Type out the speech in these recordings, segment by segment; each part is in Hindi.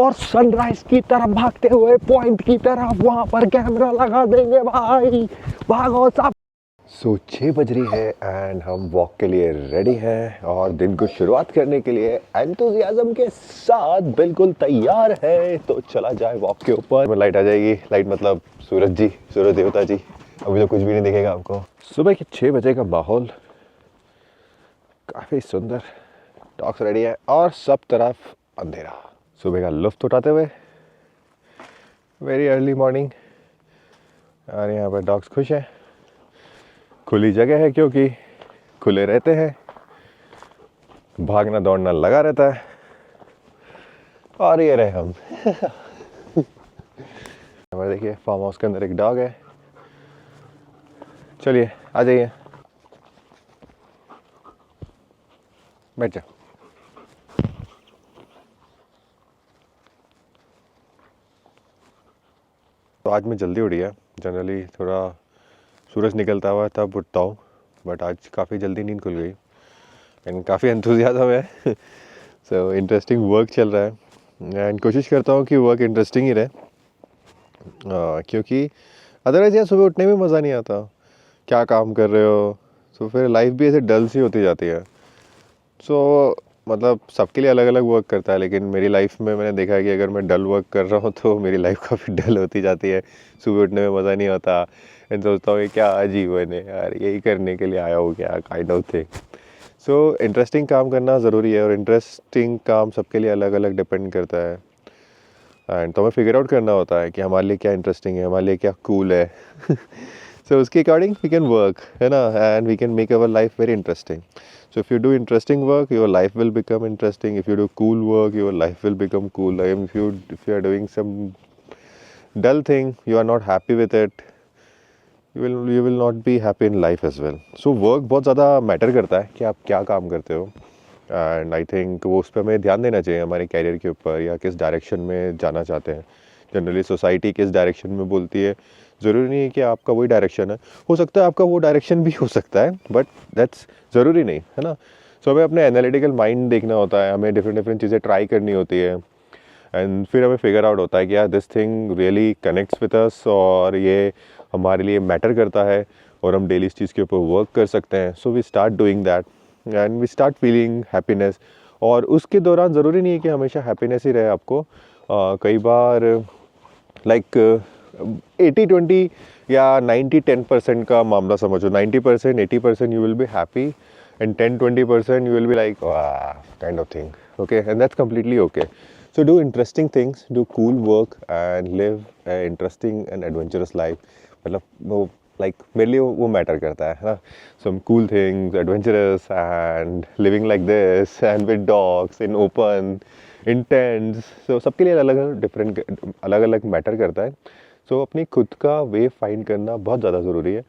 और सनराइज की तरफ भागते हुए पॉइंट की तरफ वहां पर कैमरा लगा देंगे भाई, भागो सब। 6 बज रही है एंड हम वॉक के लिए रेडी हैं और दिन को शुरुआत करने के लिए एंथुसियाज्म के साथ बिल्कुल तैयार है। तो चला जाए वॉक के ऊपर। लाइट आ जाएगी, लाइट मतलब सूरज जी, सूरज देवता जी। अभी तो कुछ भी नहीं दिखेगा आपको। सुबह के 6 बजे का माहौल काफ़ी सुंदर, डॉग्स रेडी है और सब तरफ अंधेरा। सुबह का लुत्फ उठाते हुए वेरी अर्ली मॉर्निंग, और यहाँ पर डॉग्स खुश हैं। खुली जगह है क्योंकि खुले रहते हैं, भागना दौड़ना लगा रहता है। और ये रहे हम। हमारे देखिए फार्म हाउस के अंदर एक डॉग है। चलिए आ जाइए, बैठ जाओ। तो आज मैं जल्दी उठी है। जनरली थोड़ा सूरज निकलता हुआ तब उठता हूँ, बट आज काफ़ी जल्दी नींद खुल गई एंड काफ़ी एंथुसियाज्म है। सो इंटरेस्टिंग वर्क चल रहा है एंड कोशिश करता हूँ कि वर्क इंटरेस्टिंग ही रहे, क्योंकि अदरवाइज़ यार सुबह उठने में मज़ा नहीं आता। क्या काम कर रहे हो, तो फिर लाइफ भी ऐसे डल सी होती जाती है। सो मतलब सबके लिए अलग अलग वर्क करता है, लेकिन मेरी लाइफ में मैंने देखा है कि अगर मैं डल वर्क कर रहा हूँ तो मेरी लाइफ काफ़ी डल होती जाती है। सुबह उठने में मज़ा नहीं आता एंड सोचता हूँ ये क्या जीवन है यार, यही करने के लिए आया हो क्या, kind of thing. So interesting काम करना ज़रूरी है और इंटरेस्टिंग काम सबके लिए अलग अलग डिपेंड करता है एंड तो हमें फिगर आउट करना होता है कि हमारे लिए क्या इंटरेस्टिंग है, हमारे लिए क्या कूल है। सो उसके अकॉर्डिंग वी कैन वर्क, है ना, and we can make our life very interesting. So if you do interesting work, your life will become interesting. If you do cool work, your life will become cool. Like if you are doing some dull thing, you are not happy with it, you will not be happy in life as well. So work बहुत ज़्यादा मैटर करता है कि आप क्या काम करते हो एंड आई थिंक वो उस पर हमें ध्यान देना चाहिए हमारे कैरियर के ऊपर, या किस डायरेक्शन में जाना चाहते हैं। जनरली सोसाइटी किस डायरेक्शन में बोलती है, ज़रूरी नहीं है कि आपका वही डायरेक्शन है। हो सकता है आपका वो डायरेक्शन भी हो सकता है, बट दैट्स ज़रूरी नहीं है ना। सो हमें अपने एनालिटिकल माइंड देखना होता है, हमें डिफरेंट डिफरेंट चीज़ें ट्राई करनी होती है एंड फिर हमें फिगर आउट होता है कि यार this thing really connects with us और ये हमारे लिए मैटर करता है और हम डेली इस चीज़ के ऊपर वर्क कर सकते हैं। So we start doing that and we start feeling happiness. और उसके दौरान ज़रूरी नहीं है कि हमेशा हैप्पीनेस ही रहे आपको। कई बार लाइक 80-20 या 90-10% का मामला समझो। 90%, 80% you will be happy and 10-20% you will be like kind of thing, okay, and that's completely okay. So do interesting things, do cool work and live an interesting and adventurous life. मतलब वो like मेरे लिए वो मैटर करता है ना। Some cool things, adventurous and living like this and with dogs in open, in tents. So सबके लिए अलग अलग डिफरेंट अलग अलग मैटर करता है। सो अपनी खुद का वे फाइंड करना बहुत ज़्यादा ज़रूरी है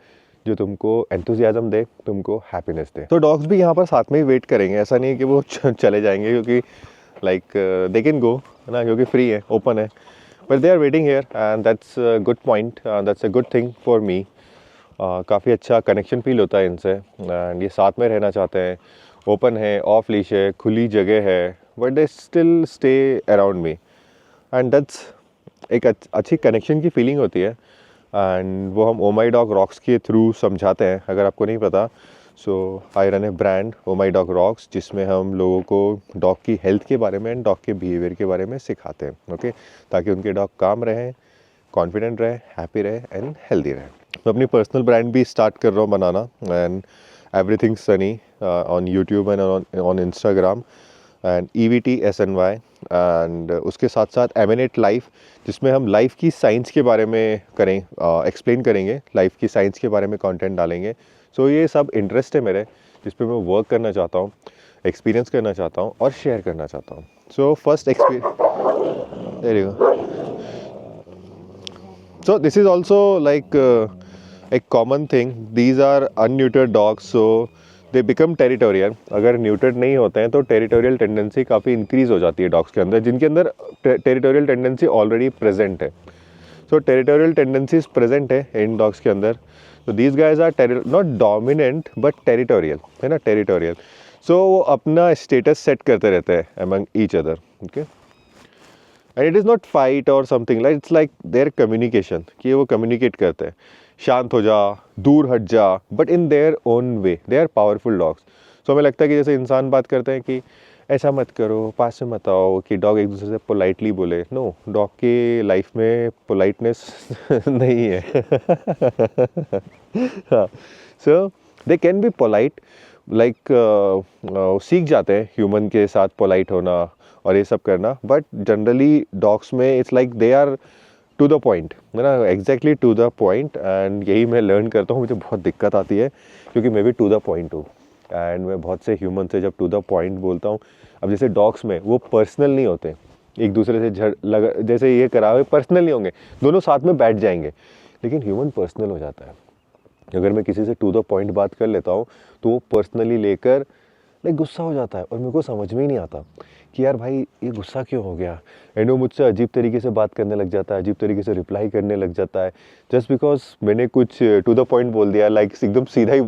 जो तुमको एंथुसियाज्म दे, तुमको हैप्पीनेस दे। तो डॉग्स भी यहाँ पर साथ में ही वेट करेंगे, ऐसा नहीं है कि वो चले जाएंगे, क्योंकि लाइक दे कैन गो, है ना, क्योंकि फ्री है, ओपन है, but they are waiting here and that's good point, that's a good thing for me. काफ़ी अच्छा कनेक्शन फील होता है इनसे एंड ये साथ में रहना चाहते हैं। ओपन है, ऑफ लीश है, खुली जगह है, but they still stay around me and that's एक अच्छी कनेक्शन की फीलिंग होती है एंड वो हम ओ माई डॉग रॉक्स के थ्रू समझाते हैं। अगर आपको नहीं पता, so I run a brand oh my dog rocks, जिसमें हम लोगों को डॉग की हेल्थ के बारे में एंड डॉग के बिहेवियर के बारे में सिखाते हैं, ओके, ताकि उनके डॉग काम रहें, कॉन्फिडेंट रहे, हैप्पी रहे एंड हेल्दी रहे। मैं अपनी पर्सनल ब्रांड भी स्टार्ट कर रहा हूँ बनाना and everything Sunny on YouTube and on Instagram and EVTSNY and उसके साथ साथ एमिनेट लाइफ, जिसमें हम लाइफ की साइंस के बारे में एक्सप्लेन करेंगे, लाइफ की साइंस के बारे में कंटेंट डालेंगे। सो ये सब इंटरेस्ट है मेरे, जिस पे मैं वर्क करना चाहता हूँ, एक्सपीरियंस करना चाहता हूँ और शेयर करना चाहता हूँ। So first experience, there you go. So this is also like a common thing. These are unneutered dogs, so they become territorial. अगर न्यूटर्ड नहीं होते हैं तो टेरिटोरियल टेंडेंसी काफ़ी इंक्रीज़ हो जाती है डॉग्स के अंदर, जिनके अंदर टेरिटोरियल टेंडेंसी ऑलरेडी प्रेजेंट है। सो टेरिटोरियल टेंडेंसीज प्रेजेंट है इन डॉग्स के अंदर। तो these guys are not dominant but territorial, है ना, टेरिटोरियल। सो वो अपना स्टेटस सेट करते रहते हैं among each other, okay. And it is not fight or something like, it's like their communication, कि वो कम्युनिकेट करते हैं, शांत हो जा, दूर हट जा, but in their own way they are powerful dogs. So हमें लगता है कि जैसे इंसान बात करते हैं कि ऐसा मत करो, पास से मत आओ, कि डॉग एक दूसरे से पोलाइटली बोले, नो, डॉग की लाइफ में पोलाइटनेस नहीं है। हाँ, so they can be polite, like सीख जाते हैं ह्यूमन के साथ पोलाइट होना और ये सब करना, बट जनरली डॉग्स में it's like they are to the point, है ना, exactly to the point. And यही मैं लर्न करता हूँ, मुझे बहुत दिक्कत आती है क्योंकि मैं भी टू द पॉइंट हूँ, एंड मैं बहुत से ह्यूमन से जब टू द पॉइंट बोलता हूँ, अब जैसे डॉग्स में वो पर्सनल नहीं होते, एक दूसरे से झड़ लगा जैसे ये करा हुए पर्सनल नहीं होंगे, दोनों साथ में बैठ जाएंगे, लेकिन ह्यूमन पर्सनल हो जाता है। अगर मैं किसी से टू द पॉइंट बात कर लेता हूँ तो वो पर्सनली लेकर लाइक गुस्सा हो जाता है, और मेरे को समझ में ही नहीं आता कि यार भाई ये गुस्सा क्यों हो गया, एंड वो मुझसे अजीब तरीके से बात करने लग जाता है, अजीब तरीके से रिप्लाई करने लग जाता है, जस्ट बिकॉज मैंने कुछ टू द पॉइंट बोल दिया, लाइक एकदम सीधा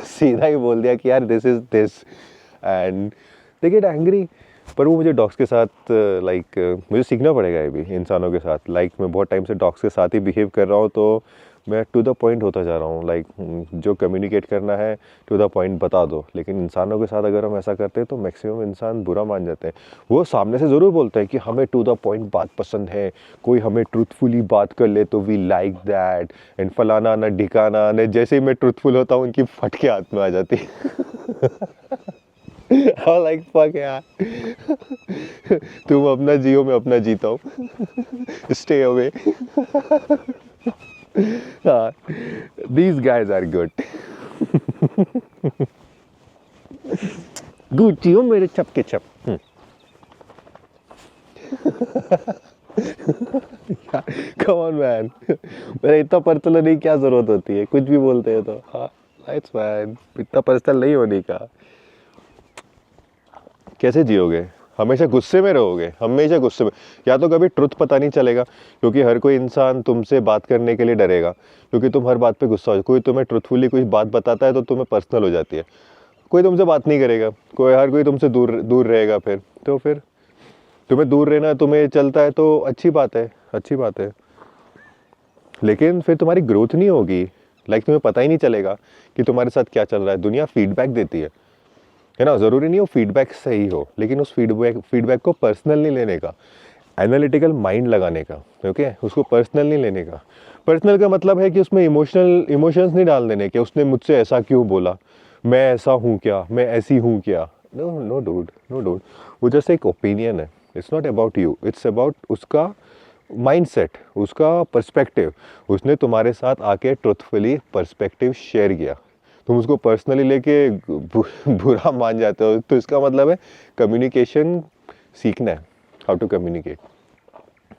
सीधा ही बोल दिया कि यार this is this, and they get angry. पर वो मुझे डॉग्स के साथ लाइक मुझे सीखना पड़ेगा ये भी इंसानों के साथ, लाइक मैं बहुत टाइम से डॉग्स के साथ ही बिहेव कर रहा हूँ, तो मैं टू द पॉइंट होता जा रहा हूँ, लाइक जो कम्युनिकेट करना है टू द पॉइंट बता दो। लेकिन इंसानों के साथ अगर हम ऐसा करते हैं तो मैक्सिमम इंसान बुरा मान जाते हैं। वो सामने से ज़रूर बोलते हैं कि हमें टू द पॉइंट बात पसंद है, कोई हमें ट्रूथफुली बात कर ले तो वी लाइक दैट, एंड फलाना ना ढिकाना ना, जैसे ही मैं ट्रूथफुल होता हूँ उनकी फट के हाथ में आ जाती है। लाइक फक यार, तुम अपना जियो, मैं अपना जीता हूँ, stay away. These guys are good. Gucci हो मेरे छप के छप। Come on man, मेरा इतना पर्सनल नहीं, क्या जरूरत होती है, कुछ भी बोलते हैं तो हाँ इट्स फैन, इतना पर्सनल नहीं होने का। कैसे जियोगे, हमेशा गुस्से में रहोगे, हमेशा गुस्से में, या तो कभी ट्रुथ पता नहीं चलेगा, क्योंकि हर कोई इंसान तुमसे बात करने के लिए डरेगा, क्योंकि तुम हर बात पे गुस्सा हो, कोई तुम्हें ट्रुथफुली कुछ बात बताता है तो तुम्हें पर्सनल हो जाती है, कोई तुमसे बात नहीं करेगा, हर कोई तुमसे दूर दूर रहेगा, फिर तुम्हें दूर रहना तुम्हें चलता है तो अच्छी बात है, अच्छी बात है, लेकिन फिर तुम्हारी ग्रोथ नहीं होगी, लाइक तुम्हें पता ही नहीं चलेगा कि तुम्हारे साथ क्या चल रहा है। दुनिया फीडबैक देती है ना, ज़रूरी नहीं हो फीडबैक सही हो, लेकिन उस फीडबैक को पर्सनल नहीं लेने का, एनालिटिकल माइंड लगाने का, ओके, उसको पर्सनल नहीं लेने का। पर्सनल का मतलब है कि उसमें इमोशंस नहीं डाल देने के, उसने मुझसे ऐसा क्यों बोला, मैं ऐसा हूँ क्या, मैं ऐसी हूँ क्या, no no dude, no dude, वो जस्ट एक ओपिनियन है, it's not about you, it's about उसका माइंडसेट, उसका पर्सपेक्टिव, उसने तुम्हारे साथ आके ट्रुथफुली पर्सपेक्टिव शेयर किया, तुम उसको पर्सनली लेके बुरा मान जाते हो, तो इसका मतलब है कम्युनिकेशन सीखना है, हाउ टू कम्युनिकेट।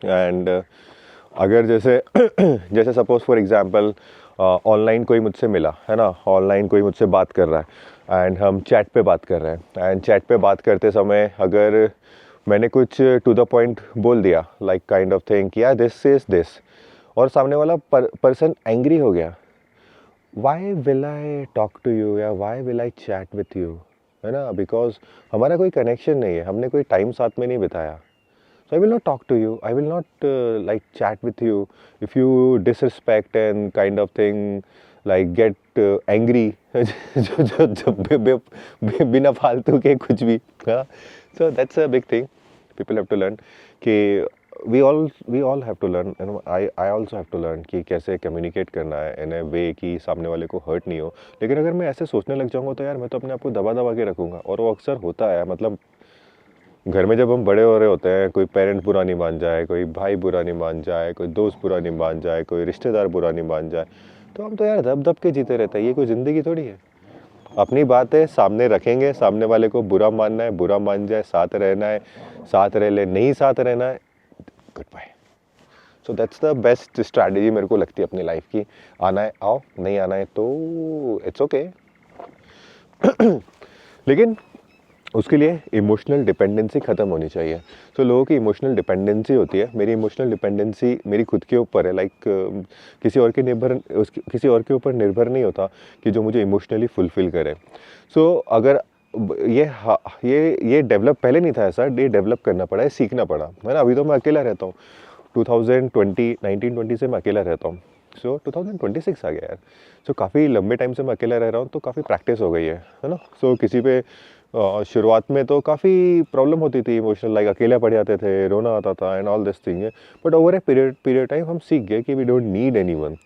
एंड अगर जैसे जैसे सपोज फॉर एग्जांपल ऑनलाइन कोई मुझसे मिला है ना, ऑनलाइन कोई मुझसे बात कर रहा है, एंड हम चैट पे बात कर रहे हैं, एंड चैट पे बात करते समय अगर मैंने कुछ टू द पॉइंट बोल दिया, लाइक काइंड ऑफ थिंग कि यार दिस इज दिस, और सामने वाला पर्सन एंग्री हो गया, why will I talk to you, या why will I chat with you, है ना, बिकॉज हमारा कोई कनेक्शन नहीं है, हमने कोई टाइम साथ में नहीं बिताया, so I will not talk to you, I will not like chat with you, if you disrespect and kind of thing like get angry, जो बिना फालतू के कुछ भी, हाँ, so that's a big thing people have to learn, कि we all have to learn, and I also have to learn कि कैसे कम्युनिकेट करना है इन ए वे कि सामने वाले को हर्ट नहीं हो। लेकिन अगर मैं ऐसे सोचने लग जाऊंगा तो यार मैं तो अपने आप को दबा दबा के रखूंगा, और वो अक्सर होता है, मतलब घर में जब हम बड़े हो रहे होते हैं, कोई पेरेंट बुरा नहीं मान जाए, कोई भाई बुरा नहीं मान जाए, कोई दोस्त बुरा नहीं मान जाए, कोई रिश्तेदार बुरा नहीं मान जाए, तो हम तो यार दब दब के जीते रहते हैं, ये कोई ज़िंदगी थोड़ी है। अपनी बात है सामने रखेंगे, सामने वाले को बुरा मानना है, बुरा मान जाए, साथ रहना है, साथ रह ले, नहीं साथ रहना है, goodbye. So that's the best strategy मेरे को लगती है अपनी लाइफ की, आना है आओ, नहीं आना है तो इट्स ओके। लेकिन उसके लिए इमोशनल डिपेंडेंसी ख़त्म होनी चाहिए। तो लोगों की इमोशनल डिपेंडेंसी होती है, मेरी इमोशनल डिपेंडेंसी मेरी खुद के ऊपर है, लाइक किसी और के ऊपर निर्भर नहीं होता कि जो मुझे इमोशनली फुलफ़िल करे। सो अगर ये डेवलप पहले नहीं था ऐसा, ये डेवलप करना पड़ा है, सीखना पड़ा है ना। अभी तो मैं अकेला रहता हूँ, 1920 से मैं अकेला रहता हूँ। सो 2026 आ गया यार। सो काफ़ी लंबे टाइम से मैं अकेला रह रहा हूँ, तो काफ़ी प्रैक्टिस हो गई है ना। सो किसी पे शुरुआत में तो काफ़ी प्रॉब्लम होती थी इमोशनल, लाइक अकेला पड़ जाते थे, रोना आता था एंड ऑल दिस थिंग है। But over a period time हम सीख गए कि we don't need anyone,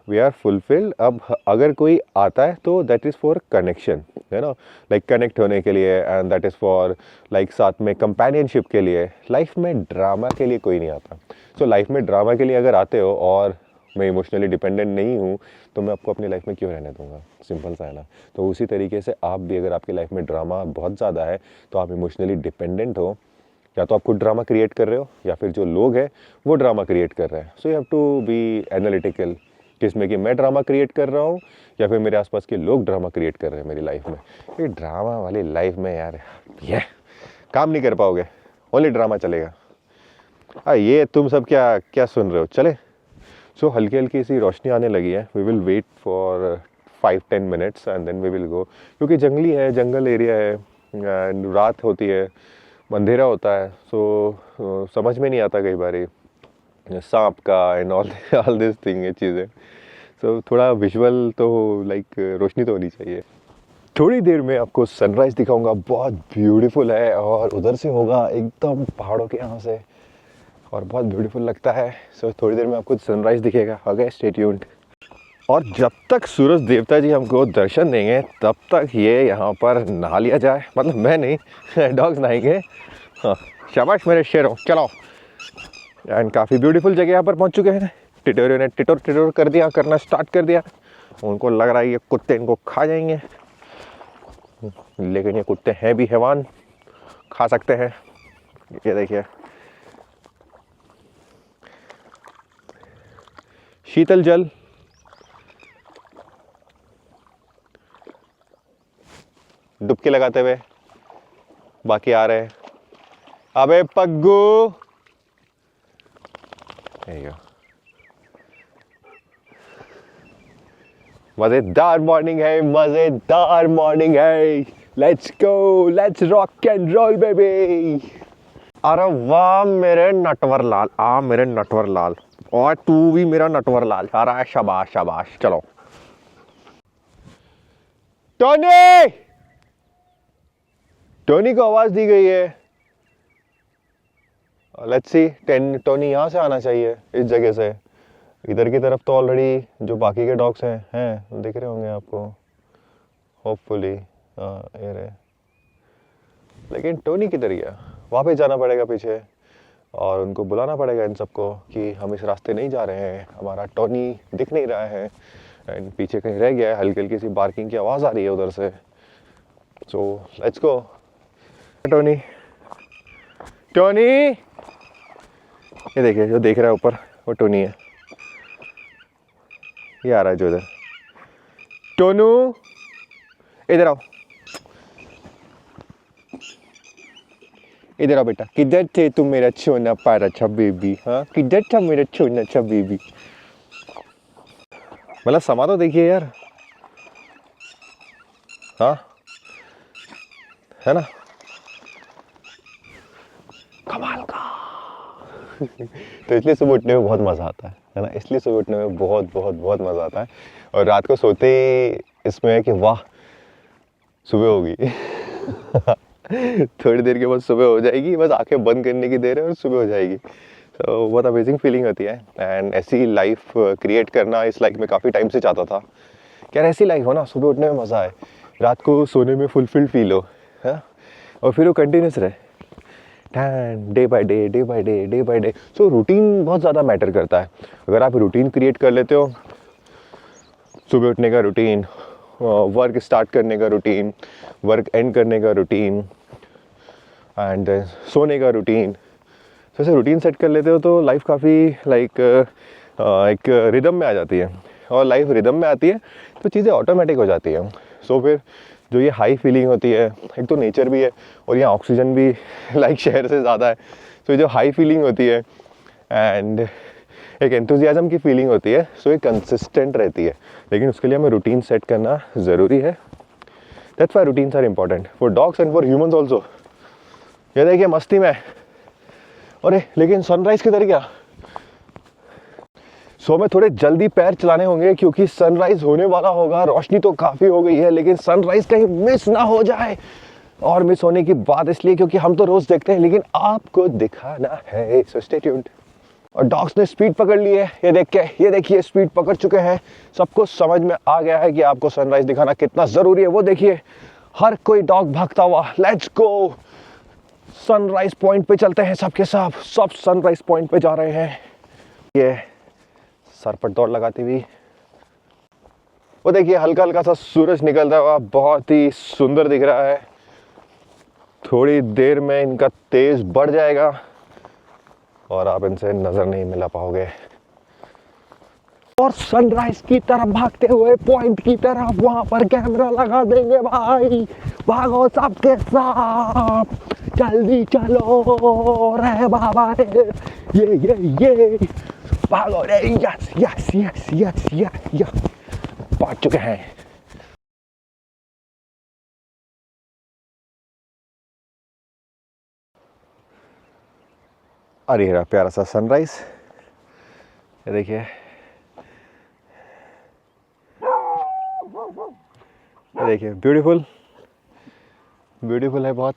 we are fulfilled. अब अगर कोई आता है तो दैट इज़ फॉर कनेक्शन, है ना, लाइक कनेक्ट होने के लिए, and that is for like साथ में कंपेनियनशिप के लिए। लाइफ में ड्रामा के लिए कोई नहीं आता। सो लाइफ में ड्रामा के लिए अगर आते हो और मैं इमोशनली डिपेंडेंट नहीं हूँ, तो मैं आपको अपनी लाइफ में क्यों रहने दूंगा, सिंपल सा है ना। तो उसी तरीके से आप भी, अगर आपकी लाइफ में ड्रामा बहुत ज़्यादा है तो आप इमोशनली डिपेंडेंट हो, या तो आप खुद ड्रामा क्रिएट कर रहे हो या फिर जो लोग हैं वो ड्रामा क्रिएट कर रहे हैं। So you have to be analytical, किसमें कि मैं ड्रामा क्रिएट कर रहा हूँ या फिर मेरे आसपास के लोग ड्रामा क्रिएट कर रहे हैं मेरी लाइफ में। ये ड्रामा वाली लाइफ में यार ये काम नहीं कर पाओगे, ओनली ड्रामा चलेगा। ये तुम सब क्या क्या सुन रहे हो, चले। सो हल्की हल्की सी रोशनी आने लगी है। We will wait for 5-10 minutes and then we will go, क्योंकि जंगली है, जंगल एरिया है एंड रात होती है, अंधेरा होता है। सो समझ में नहीं आता कई बार सांप का एंड ऑल दिस थिंग, ये चीज़ें। सो थोड़ा विजुअल तो लाइक रोशनी तो होनी चाहिए। थोड़ी देर में आपको सनराइज़ दिखाऊंगा, बहुत ब्यूटीफुल है, और उधर से होगा एकदम पहाड़ों के यहाँ से, और बहुत ब्यूटीफुल लगता है। सो थोड़ी देर में आपको सनराइज़ दिखेगा। Okay, stay tuned. और जब तक सूरज देवता जी हमको दर्शन देंगे तब तक ये यहाँ पर नहा लिया जाए, मतलब मैं नहीं डॉग्स नहाएंगे। हाँ, शाबाश मेरे शेरों, चलो। एंड काफ़ी ब्यूटीफुल जगह यहाँ पर पहुँच चुके हैं। टिटोरियों ने टिटोर टिटोर कर दिया, करना स्टार्ट कर दिया। उनको लग रहा है ये कुत्ते इनको खा जाएंगे, लेकिन ये कुत्ते हैं भी हैवान, खा सकते हैं। ये देखिए, शीतल जल, डुबकी लगाते हुए बाकी आ रहे हैं। अबे पग्गू, मजेदार मॉर्निंग है, मजेदार मॉर्निंग है। Let's go, let's rock and roll baby. अरे वाह मेरे नटवर लाल, आ मेरे नटवर लाल, और तू भी मेरा नटवर लाल। अरे शाबाश शाबाश, चलो। टोनी, टोनी को आवाज दी गई है। लेट्स सी, टोनी यहाँ से आना चाहिए, इस जगह से। इधर की तरफ तो ऑलरेडी जो बाकी के डॉग्स हैं दिख रहे होंगे आपको, होपफुली। ये रहे, लेकिन टोनी किधर गया? वापस जाना पड़ेगा पीछे और उनको बुलाना पड़ेगा इन सबको कि हम इस रास्ते नहीं जा रहे हैं, हमारा टोनी दिख नहीं रहा है, एंड पीछे कहीं रह गया है। हल्की हल्की सी बार्किंग की आवाज़ आ रही है उधर से। So let's go. Tony, Tony, ये देखिए, जो देख रहा है ऊपर वो टोनी है। ये आ रहा है जो इधर। टोनू, इधर आओ, इधर आओ बेटा। किधर थे तुम मेरा छोना प्यारा अच्छा बेबी? हाँ, किधर था मेरा छोना अच्छा बेबी? मतलब समा तो देखिए यार, हाँ, है ना, कमाल का। तो इसलिए सुबह उठने में बहुत मज़ा आता है ना, इसलिए सुबह उठने में बहुत बहुत बहुत मज़ा आता है। और रात को सोते ही इसमें है कि वाह सुबह होगी। थोड़ी देर के बाद सुबह हो जाएगी, बस आंखें बंद करने की देर है और सुबह हो जाएगी। तो बहुत अमेजिंग फीलिंग होती है। एंड ऐसी लाइफ क्रिएट करना इस लाइफ में काफ़ी टाइम से चाहता था कि यार ऐसी लाइफ हो ना, सुबह उठने में मज़ा आए, रात को सोने में फुलफिल्ड फील हो, है, और फिर वो कंटिन्यूस रहे, day by day, day by day, day by day. So routine बहुत ज़्यादा मैटर करता है। अगर आप रूटीन क्रिएट कर लेते हो, सुबह उठने का रूटीन, वर्क स्टार्ट करने का रूटीन, वर्क एंड करने का रूटीन, एंड सोने का रूटीन, तो ऐसे रूटीन सेट कर लेते हो तो लाइफ काफ़ी लाइक एक रिदम में आ जाती है। और लाइफ रिदम में आती है तो चीज़ें ऑटोमेटिक हो जाती हैं। सो फिर जो ये हाई फीलिंग होती है, एक तो नेचर भी है और यहाँ ऑक्सीजन भी लाइक शहर से ज़्यादा है, तो जो हाई फीलिंग होती है एंड एक एंथुजियाज्म की फीलिंग होती है, सो ये कंसिस्टेंट रहती है। लेकिन उसके लिए हमें रूटीन सेट करना ज़रूरी है, that's why routines are important for dogs and for humans also. ये देखिए मस्ती में, अरे लेकिन सनराइज किधर गया? सो में थोड़े जल्दी पैर चलाने होंगे क्योंकि सनराइज होने वाला होगा। रोशनी तो काफ़ी हो गई है लेकिन सनराइज कहीं मिस ना हो जाए। और मिस होने की बात इसलिए क्योंकि हम तो रोज़ देखते हैं लेकिन आपको दिखाना है, सो स्टे ट्यून्ड। और डॉग्स ने स्पीड पकड़ ली है, ये देख के, ये देखिए स्पीड पकड़ चुके हैं। सबको समझ में आ गया है कि आपको सनराइज दिखाना कितना ज़रूरी है। वो देखिए हर कोई डॉग भागता हुआ, लेट्स गो सनराइज पॉइंट पे चलते हैं। सबके सब सनराइज पॉइंट पे जा रहे हैं। ये सर पर दौड़ लगाती हुई, वो देखिए हल्का हल्का सा सूरज निकलता हुआ बहुत ही सुंदर दिख रहा है। थोड़ी देर में इनका तेज बढ़ जाएगा और आप इनसे नजर नहीं मिला पाओगे। और सनराइज की तरफ भागते हुए पॉइंट की तरफ, वहां पर कैमरा लगा देंगे भाई। भागो सबके साथ, जल्दी चलो रे बाबा रे, ये भागो रे, yes yes yes yes yes yes, पहुंच चुके हैं। अरे रहा प्यारा सा सनराइज, ये देखिए, देखिए ब्यूटीफुल ब्यूटीफुल है बहुत।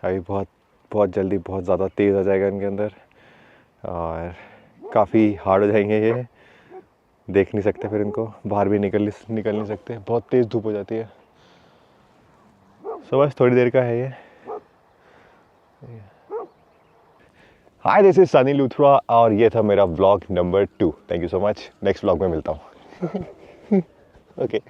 अभी बहुत बहुत जल्दी बहुत ज़्यादा तेज़ आ जाएगा इनके अंदर और काफ़ी हार्ड हो जाएंगे ये, देख नहीं सकते फिर इनको, बाहर भी निकल नहीं सकते, बहुत तेज़ धूप हो जाती है। सो बस थोड़ी देर का है ये। Hi this is Sunny Luthra और ये था मेरा vlog number 2। Thank you so much, next vlog में मिलता हूँ। ओके